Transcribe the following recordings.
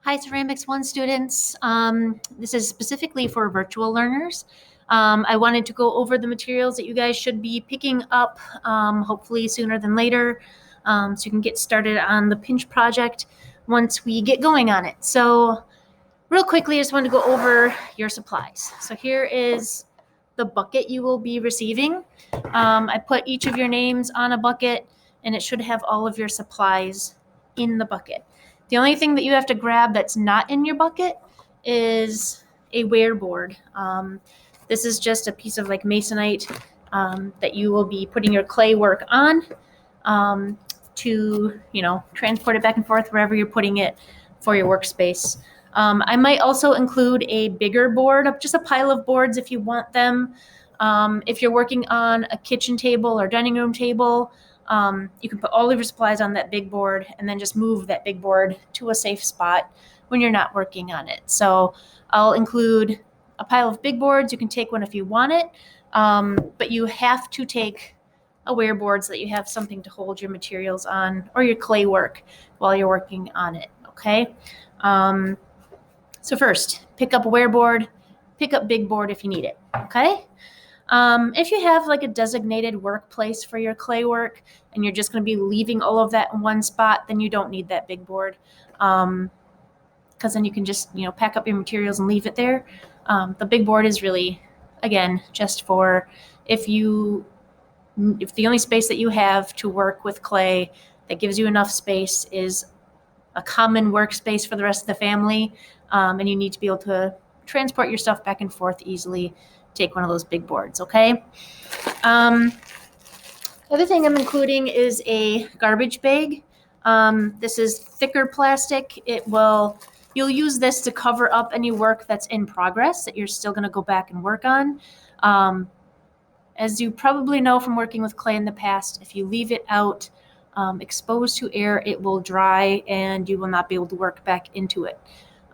Hi, Ceramics 1 students. This is specifically for virtual learners. I wanted to go over the materials that you guys should be picking up, hopefully sooner than later, so you can get started on the Pinch project once we get going on it. So real quickly, I just wanted to go over your supplies. So here is the bucket you will be receiving. I put each of your names on a bucket, and it should have all of your supplies in the bucket. The only thing that you have to grab that's not in your bucket is a wear board. This is just a piece of like masonite that you will be putting your clay work on to, transport it back and forth wherever you're putting it for your workspace. I might also include a bigger board, just a pile of boards if you want them. If you're working on a kitchen table or dining room table, you can put all of your supplies on that big board and then just move that big board to a safe spot when you're not working on it. So I'll include a pile of big boards. You can take one if you want it, but you have to take a wear board so that you have something to hold your materials on or your clay work while you're working on it, okay? So first, pick up a wear board, pick up big board if you need it, okay? If you have like a designated workplace for your clay work and you're just going to be leaving all of that in one spot, then you don't need that big board, because then you can just, pack up your materials and leave it there. The big board is really, again, just for if the only space that you have to work with clay that gives you enough space is a common workspace for the rest of the family, and you need to be able to transport your stuff back and forth easily, take one of those big boards, okay? The other thing I'm including is a garbage bag. This is thicker plastic. You'll use this to cover up any work that's in progress that you're still going to go back and work on. As you probably know from working with clay in the past, if you leave it out exposed to air, it will dry and you will not be able to work back into it.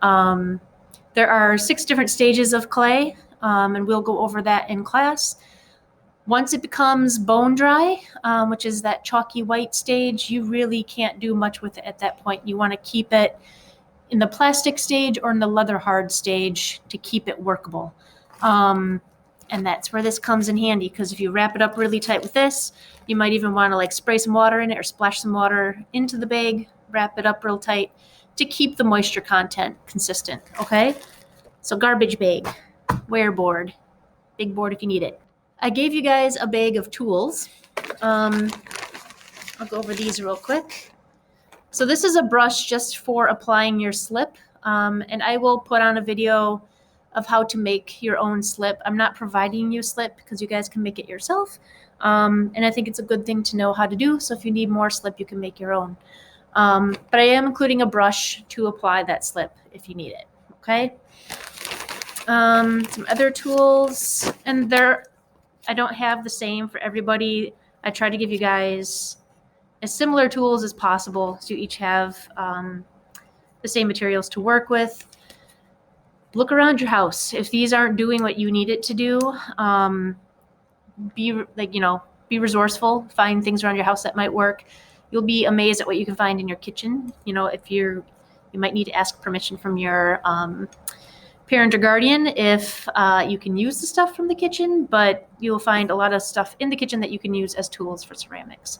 There are 6 different stages of clay, and we'll go over that in class. Once it becomes bone dry, which is that chalky white stage, you really can't do much with it at that point. You want to keep it in the plastic stage or in the leather hard stage to keep it workable. And that's where this comes in handy, because if you wrap it up really tight with this, you might even want to like spray some water in it or splash some water into the bag, wrap it up real tight to keep the moisture content consistent, okay? So garbage bag, wear board, big board if you need it. I gave you guys a bag of tools. I'll go over these real quick. So this is a brush just for applying your slip, and I will put on a video of how to make your own slip. I'm not providing you slip because you guys can make it yourself, and I think it's a good thing to know how to do, so if you need more slip, you can make your own. But I am including a brush to apply that slip if you need it, okay? Some other tools, and I don't have the same for everybody. I try to give you guys as similar tools as possible so you each have the same materials to work with. Look around your house. If these aren't doing what you need it to do, be resourceful. Find things around your house that might work. You'll be amazed at what you can find in your kitchen. If you might need to ask permission from your parent or guardian if you can use the stuff from the kitchen, but you'll find a lot of stuff in the kitchen that you can use as tools for ceramics.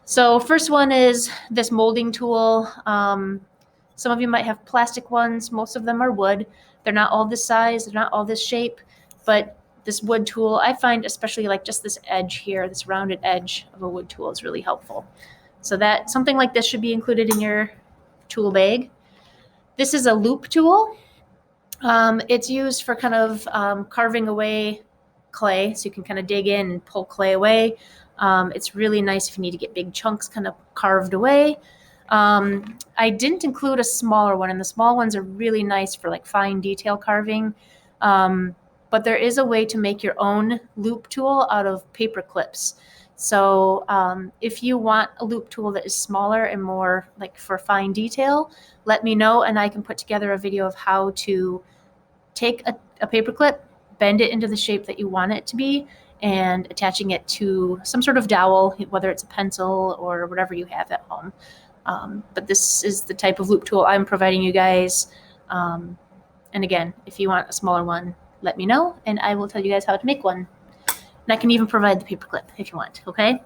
So first one is this molding tool. Some of you might have plastic ones. Most of them are wood. They're not all this size. They're not all this shape, but this wood tool, I find especially like just this edge here, this rounded edge of a wood tool is really helpful. So that something like this should be included in your tool bag. This is a loop tool. It's used for kind of carving away clay, so you can kind of dig in and pull clay away. It's really nice if you need to get big chunks kind of carved away. I didn't include a smaller one, and the small ones are really nice for like fine detail carving. But there is a way to make your own loop tool out of paper clips. So if you want a loop tool that is smaller and more like for fine detail, let me know and I can put together a video of how to take a paper clip, bend it into the shape that you want it to be, and attaching it to some sort of dowel, whether it's a pencil or whatever you have at home. But this is the type of loop tool I'm providing you guys. And again, if you want a smaller one, let me know, and I will tell you guys how to make one. And I can even provide the paperclip if you want, okay?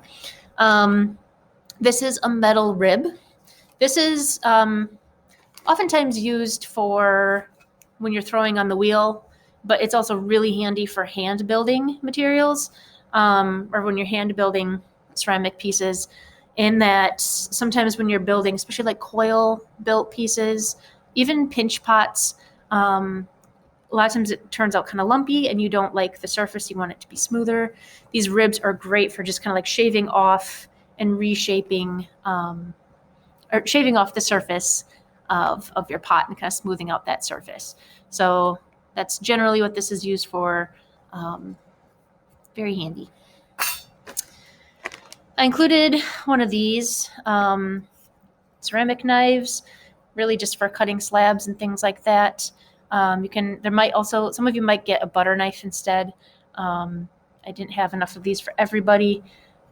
This is a metal rib. This is oftentimes used for when you're throwing on the wheel, but it's also really handy for hand building materials, or when you're hand building ceramic pieces, in that sometimes when you're building, especially like coil built pieces, even pinch pots, a lot of times it turns out kind of lumpy and you don't like the surface, you want it to be smoother. These ribs are great for just kind of like shaving off and reshaping, or shaving off the surface of your pot and kind of smoothing out that surface. So that's generally what this is used for. Very handy. I included one of these ceramic knives, really just for cutting slabs and things like that. There might also, some of you might get a butter knife instead. I didn't have enough of these for everybody,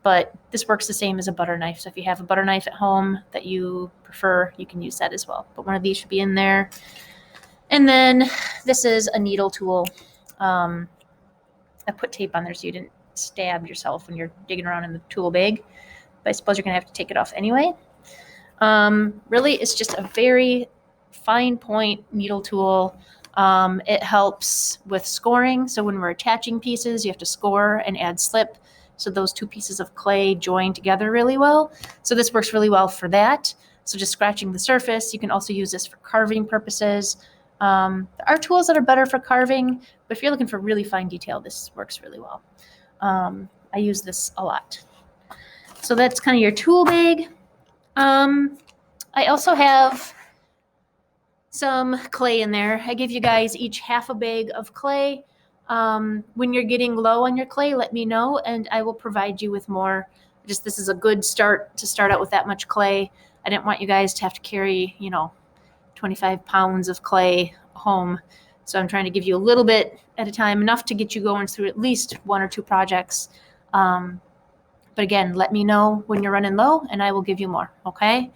but this works the same as a butter knife. So if you have a butter knife at home that you prefer, you can use that as well. But one of these should be in there. And then this is a needle tool. I put tape on there so you didn't stab yourself when you're digging around in the tool bag, but I suppose you're gonna have to take it off anyway. Really, it's just a very fine point needle tool. It helps with scoring. So when we're attaching pieces, you have to score and add slip. So those two pieces of clay join together really well. So this works really well for that. So just scratching the surface. You can also use this for carving purposes. There are tools that are better for carving, but if you're looking for really fine detail, this works really well. I use this a lot. So that's kind of your tool bag. I also have some clay in there. I give you guys each half a bag of clay. When you're getting low on your clay, let me know and I will provide you with more. Just this is a good start to start out with that much clay. I didn't want you guys to have to carry, 25 pounds of clay home. So I'm trying to give you a little bit at a time, enough to get you going through at least one or two projects. But again, let me know when you're running low and I will give you more, okay?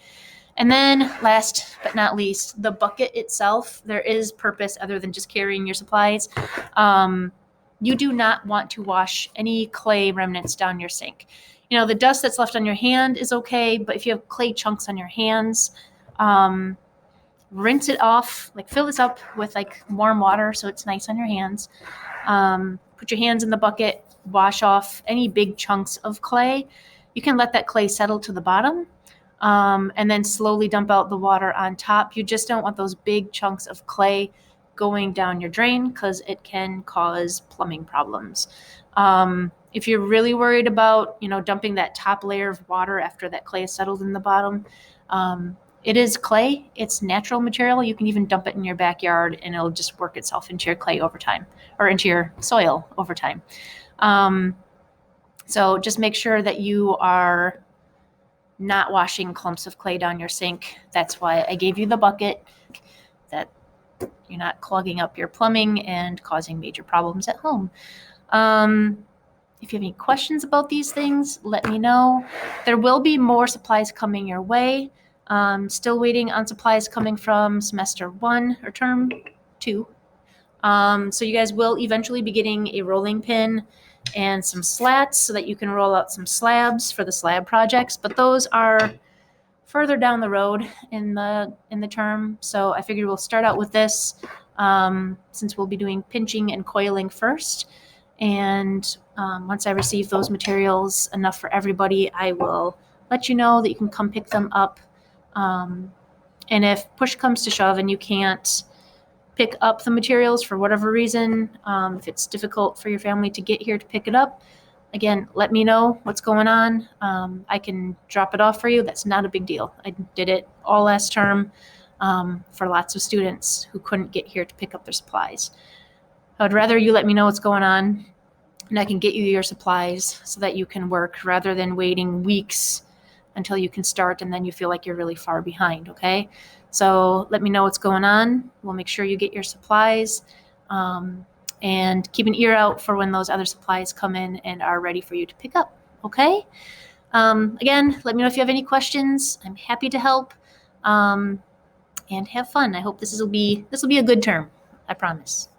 And then last but not least, the bucket itself, there is purpose other than just carrying your supplies. You do not want to wash any clay remnants down your sink. The dust that's left on your hand is okay, but if you have clay chunks on your hands, rinse it off, fill this up with warm water so it's nice on your hands. Put your hands in the bucket, wash off any big chunks of clay. You can let that clay settle to the bottom. And then slowly dump out the water on top. You just don't want those big chunks of clay going down your drain because it can cause plumbing problems. If you're really worried about, dumping that top layer of water after that clay is settled in the bottom, it is clay. It's natural material. You can even dump it in your backyard and it'll just work itself into your clay over time, or into your soil over time. So just make sure that you are not washing clumps of clay down your sink. That's why I gave you the bucket, that you're not clogging up your plumbing and causing major problems at home. If you have any questions about these things, let me know. There will be more supplies coming your way. Still waiting on supplies coming from semester 1 or term 2. So you guys will eventually be getting a rolling pin and some slats so that you can roll out some slabs for the slab projects, but those are further down the road in the term. So I figured we'll start out with this, since we'll be doing pinching and coiling first. And once I receive those materials enough for everybody, I will let you know that you can come pick them up. And if push comes to shove and you can't pick up the materials for whatever reason, if it's difficult for your family to get here to pick it up, again, let me know what's going on. I can drop it off for you. That's not a big deal. I did it all last term for lots of students who couldn't get here to pick up their supplies. I would rather you let me know what's going on and I can get you your supplies so that you can work, rather than waiting weeks until you can start and then you feel like you're really far behind, okay? So let me know what's going on. We'll make sure you get your supplies, and keep an ear out for when those other supplies come in and are ready for you to pick up, okay? Again, let me know if you have any questions. I'm happy to help. And have fun. I hope this will be a good term. I promise.